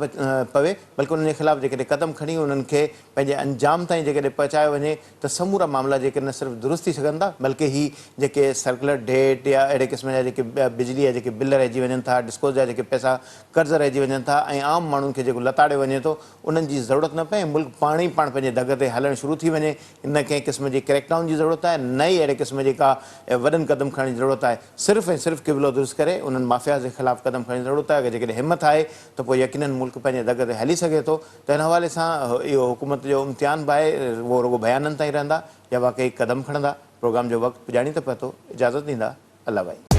पवे, बल्कि उन्हनि जे ख़िलाफ़ु जेकॾहिं क़दम खणी उन्हनि खे पंहिंजे अंजाम ताईं जेकॾहिं पहुचायो वञे त समूरा मामला जेके न सिर्फ़ु दुरुस्त थी सघनि था बल्कि ही जेके सर्कुलर डेट या अहिड़े क़िस्म जा जेके बिजली जा जेके बिल रहिजी वञनि था, डिस्पोज जा जेके पैसा कर्ज़ रहिजी वञनि था ऐं आम माण्हुनि खे जेको लताड़े वञे थो उन्हनि जी ज़रूरत न पए, मुल्क पाण ई पाण पंहिंजे दग ते हलणु शुरू थी वञे। न कंहिं क़िस्म जी क्रैकडाउन जी ज़रूरत आहे, न ई अहिड़े क़िस्म जी का वॾनि क़दम खणण जी ज़रूरत आहे। सिर्फ़ु ऐं सिर्फ़ु क़िबिलो दुरुस्त करे उन्हनि माफ़िया जे ख़िलाफ़ु क़दम खणण जी ज़रूरत आहे। अगरि जेकॾहिं हिमत आहे त पोइ यकीनन मुल्क पंहिंजे दग ते हली सघे थो। त हिन हवाले सां इहो हुकूमत जो इम्तिहान बि आहे, उहो रुॻो बयाननि ताईं रहंदा या वाक़ई क़दम खणंदा। प्रोग्राम जो वक़्तु पुॼाणी त पए थो, इजाज़त ॾींदा। अल्लाह भाई।